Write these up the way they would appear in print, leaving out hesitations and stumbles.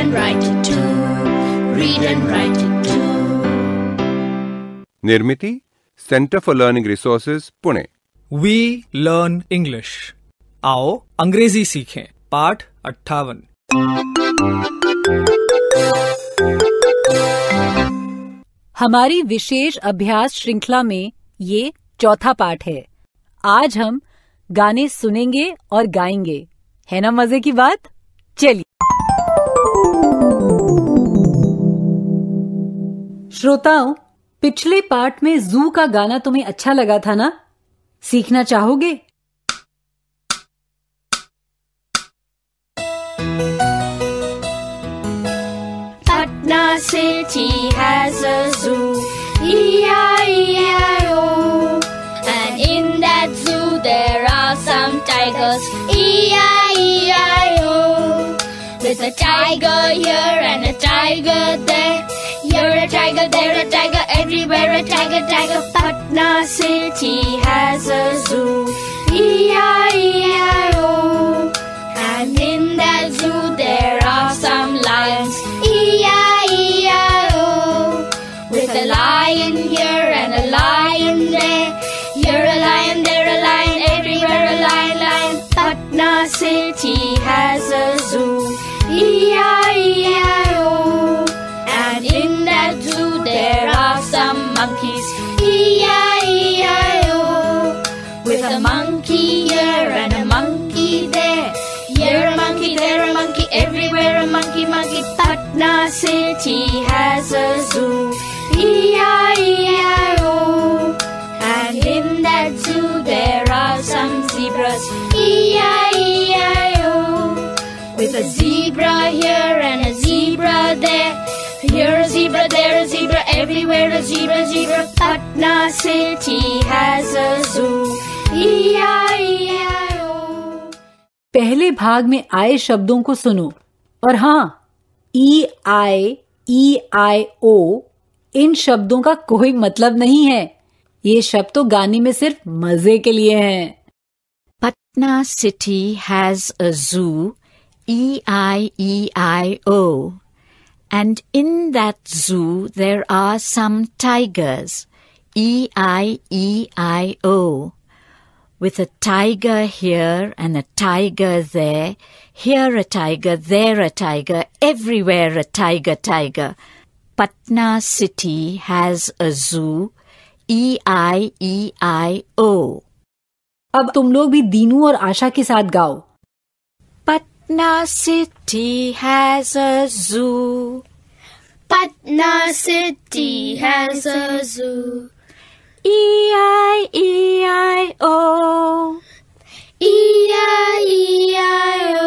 and write it too. Read and write it too. Nirmiti, centre for learning resources, Pune. We learn English. आओ अंग्रेजी सीखें। पाठ 58। हमारी विशेष अभ्यास श्रृंखला में ये चौथा पाठ है। आज हम गाने सुनेंगे और गाएंगे। है ना मजे की बात? चलिए। श्रोताओं, पिछले पाठ में जू का गाना तुम्हें अच्छा लगा था ना? सीखना चाहोगे? Patna city has a zoo, E-I-E-I-O. And in that zoo there are some tigers, E-I-E-I-O. There's a tiger here and a tiger there. Here a tiger, there a tiger, everywhere a tiger, tiger. Patna city has a zoo, E-I-E-I-O. And in that zoo there are some lions, E-I-E-I-O. With a lion here and a lion there. Here a lion, there a lion, everywhere a lion, lion. Patna city has a zoo, E-I-E-I-O. And in that zoo there are some monkeys, E-I-E-I-O. With a monkey here and a monkey there. Here a monkey, there a monkey, everywhere a monkey, monkey. Patna city has a zoo, E-I-E-I-O. And in that zoo there are some zebras, E-I-E-I-O. With a zebra here and a zebra there. Here a zebra, there a zebra, everywhere a zebra, zebra. Patna city has a zoo, E-I-E-I-O. पहले भाग में आए शब्दों को सुनो। और हाँ, E-I-E-I-O इन शब्दों का कोई मतलब नहीं है। ये शब्द तो गाने में सिर्फ मजे के लिए हैं। Patna city has a zoo, E-I-E-I-O. And in that zoo there are some tigers, E-I-E-I-O. With a tiger here and a tiger there. Here a tiger, there a tiger, everywhere a tiger, tiger. Patna city has a zoo, E-I-E-I-O. अब तुम लोग भी दीनू और आशा के साथ गाओ। Patna city has a zoo. Patna city has a zoo, E-I-E-I-O. E-I-E-I-O.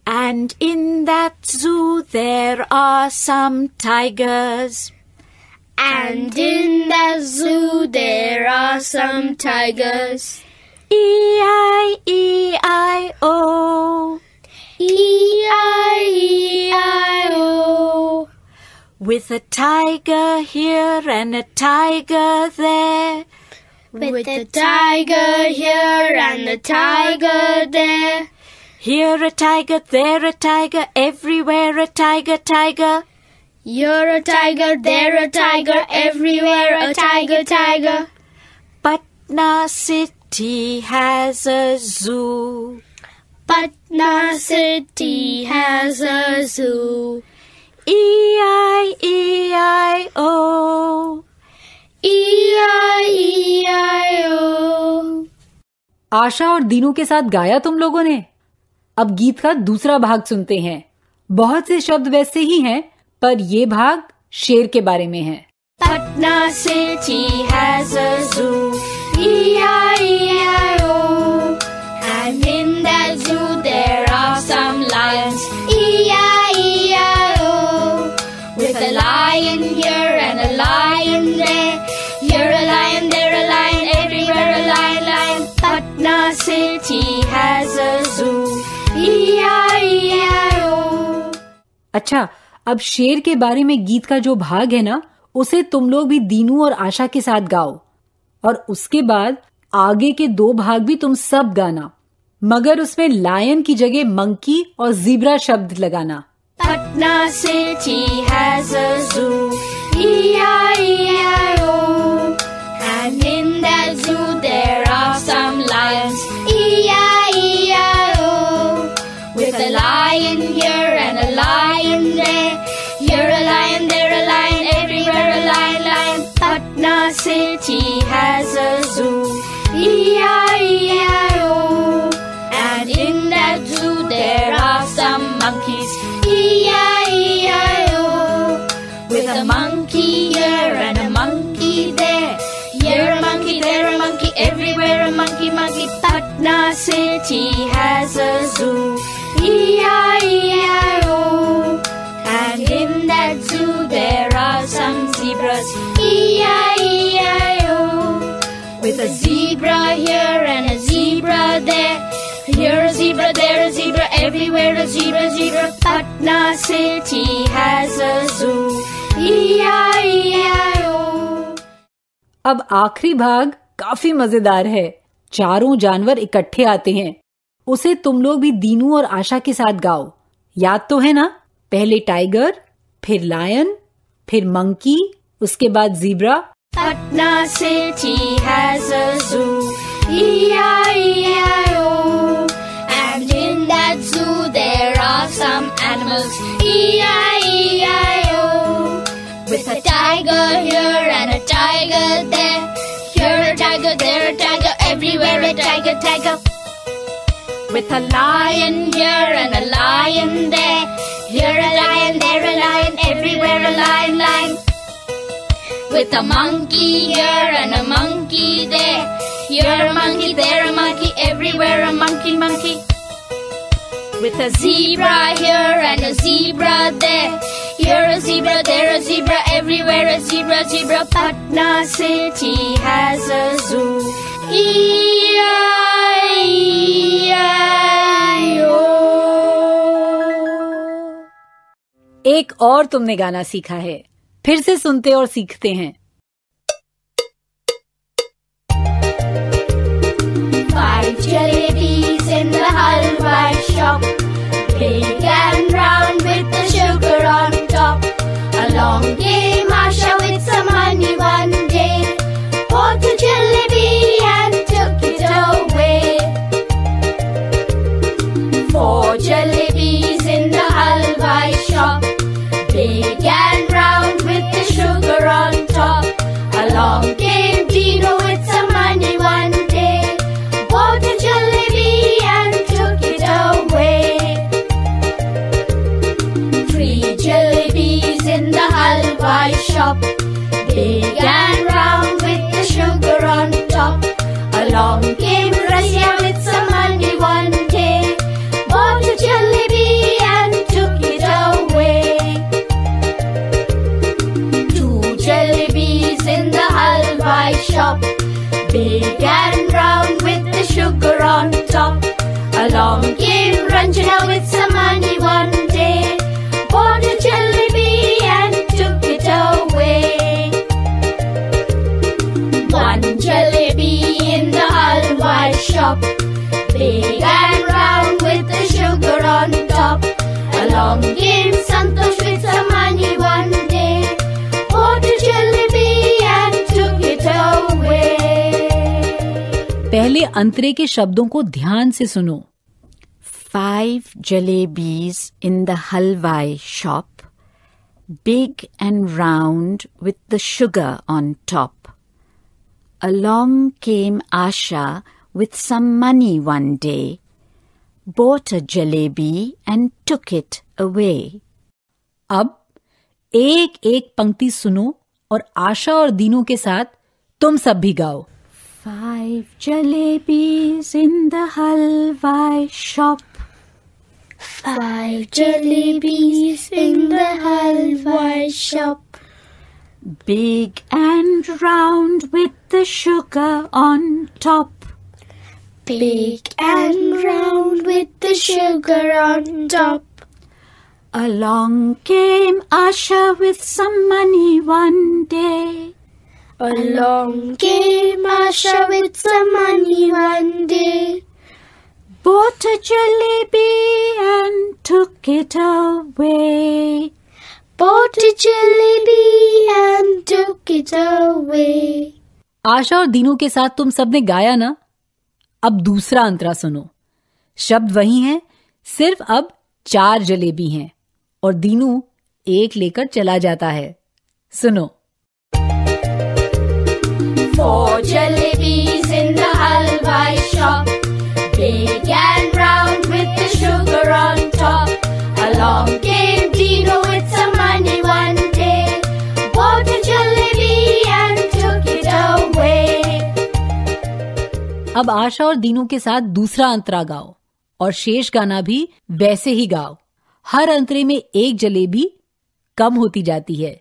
And in that zoo there are some tigers. And in that zoo there are some tigers, E-I-E-I-O. E-I-E-I-O. With a tiger here and a tiger there. With a tiger here and a tiger there. Here a tiger, there a tiger, everywhere a tiger, tiger. You're a tiger, there a tiger, everywhere a tiger, tiger. Patna city has a zoo. Patna city has a zoo, E-I-E-I-O. E-I-E-I-O. आशा और दीनू के साथ गाया तुम लोगों ने। अब गीत का दूसरा भाग सुनते हैं। बहुत से शब्द वैसे ही हैं, पर ये भाग शेर के बारे में है। Patna city has a zoo, E-I-E-I-O. And in that zoo there are some lions, E-I-E-I-O. With a lion here and a lion there. Here a lion, there a lion, everywhere a lion, lion. Patna city has a zoo, E-I-E-I-O. अच्छा, अब शेर के बारे में गीत का जो भाग है ना, उसे तुम लोग भी दीनू और आशा के साथ गाओ। और उसके बाद आगे के दो भाग भी तुम सब गाना, मगर उसमें लायन की जगह मंकी और ज़ीब्रा शब्द लगाना। Patna city has a zoo. E-I-E-I-O. And in that zoo there are some lions. E-I-E-I-O. With a lion here and a lion there. Here a lion, there a lion, everywhere a lion, lion. Patna city has a zoo. E-I-E-I-O. And in that zoo there are some monkeys. E-I-E-I-O. With a monkey here and a monkey there. Here a monkey, there a monkey, everywhere a monkey, monkey. Patna city has a zoo. E-I-E-I-O. And in that zoo there are some zebras. E-I-E-I-O. With a zebra here and a zebra there. Here a zebra, there a zebra, everywhere a zebra, zebra. Patna city has a zoo. E-I-E-I-O. अब आखिरी भाग काफी मजेदार है। चारों जानवर इकट्ठे आते हैं। उसे तुम लोग भी दीनू और आशा के साथ गाओ। याद तो है ना? पहले टाइगर, फिर लायन, फिर मंकी, उसके बाद zebra. Patna city has a zoo. E-I-E-I-O. And in that zoo there are some animals. E-I-E-I-O. With a tiger here and a tiger there. Here a tiger, there a tiger, everywhere a tiger, tiger. With a lion here and a lion there. Here a lion, there a lion, everywhere a lion, lion. With a monkey here and a monkey there. Here a monkey, there a monkey, everywhere a monkey, monkey. With a zebra here and a zebra there. Here a zebra, there a zebra, everywhere a zebra, zebra. Patna city has a zoo. E-I-E-I-O. एक और तुमने गाना सीखा है, फिर से सुनते और सीखते हैं। Five jalebis in the halwa shop, big and round with the sugar on top. Along came Asha with some money one day, bought a jalebi and took it away. Four jalebis in the halwa shop, big and round with the sugar on top. Along came Dino with some money one day, bought a jalebi and took it away. Three jalebis in the halwa shop, big and round with the sugar on top. Along came Razia with some money one day, bought a jalebi and took it away. Two jalebis in the halwa shop, big and round with the sugar on top. Along came Ranjana with some money one day, bought a jalebi and took it away. One jalebi in the halwa shop, big and round with the sugar on top. Along came Santosh with some money one day, bought a jalebi and took it away. पहले अंतरे के शब्दों को ध्यान से सुनो। 5 jalebis in the halwa shop, big and round with the sugar on top. Along came Asha with some money one day, bought a jalebi and took it away. अब एक एक पंक्ति सुनो और आशा और दीनू के साथ तुम सब भी गाओ। 5 jalebis in the halwa shop, 5 jalebis in the halwa shop, big and round with the sugar on top. big and round with the sugar on top. Along came Asha with some money one day, Along came Asha with some money one day, bought a jalebi and took it away. Bought a jalebi and took it away. आशा और दीनू के साथ तुम सबने गाया ना? अब दूसरा अंतरा सुनो। शब्द वही हैं, सिर्फ अब 4 जलेबी हैं और दीनू एक लेकर चला जाता है। सुनो। 4 jalebis in the halwai shop, big and round with the sugar on top. Along came Dino with some money one day, bought a jalebi and took it away. अब आशा और दीनू के साथ दूसरा अंतरा गाओ और शेष गाना भी वैसे ही गाओ। हर अंतरे में एक जलेबी कम होती जाती है।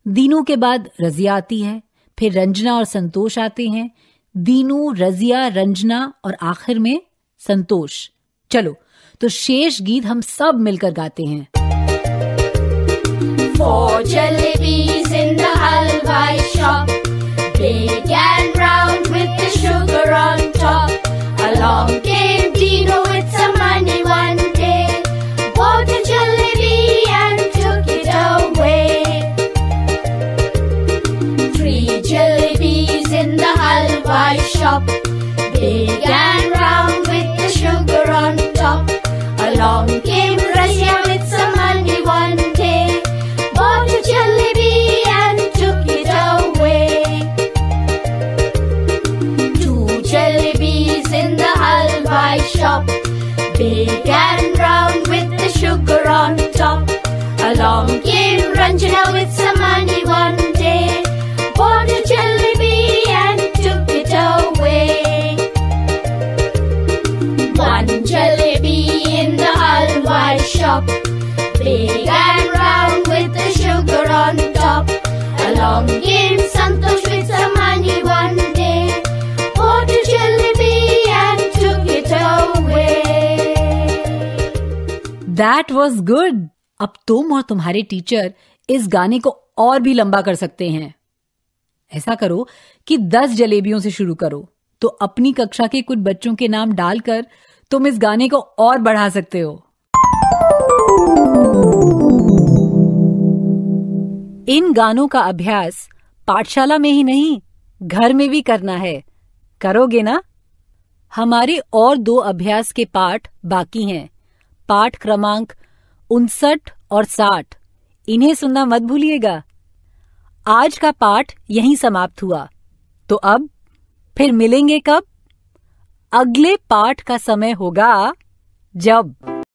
दीनू के बाद रजिया आती है, फिर रंजना और संतोष आते हैं। दीनू, रजिया, रंजना और आखिर में संतोष। चलो तो शेष गीत हम सब मिलकर गाते हैं। 4 jalebis in the halwai shop, big and round with the sugar on top. Along came Dino with some money one day, bought a jalebi and took it away. 3 jalebis in the halwai shop, big and round with the sugar on top. Along came Razia with some money one day, bought a jalebi and took it away. 2 jalebis in the halwai shop, big and round with the sugar on top. Along came Ranjana with some money one day, bought a jalebi and took it away. 1 jalebi in the halwai shop, big and round with the sugar on top. Along came Santosh with some money one day, bought a jalebi and took it away. That was good. अब तुम और तुम्हारे teacher इस गाने को और भी लंबा कर सकते हैं। ऐसा करो कि 10 जलेबियों से शुरू करो, तो अपनी कक्षा के कुछ बच्चों के नाम डालकर तुम इस गाने को और बढ़ा सकते हो। इन गानों का अभ्यास पाठशाला में ही नहीं, घर में भी करना है। करोगे ना? हमारे और 2 अभ्यास के पाठ बाकी हैं। पाठ क्रमांक 59 और 60। इन्हें सुनना मत भूलिएगा। आज का पाठ यहीं समाप्त हुआ। तो अब फिर मिलेंगे कब? अगले पाठ का समय होगा जब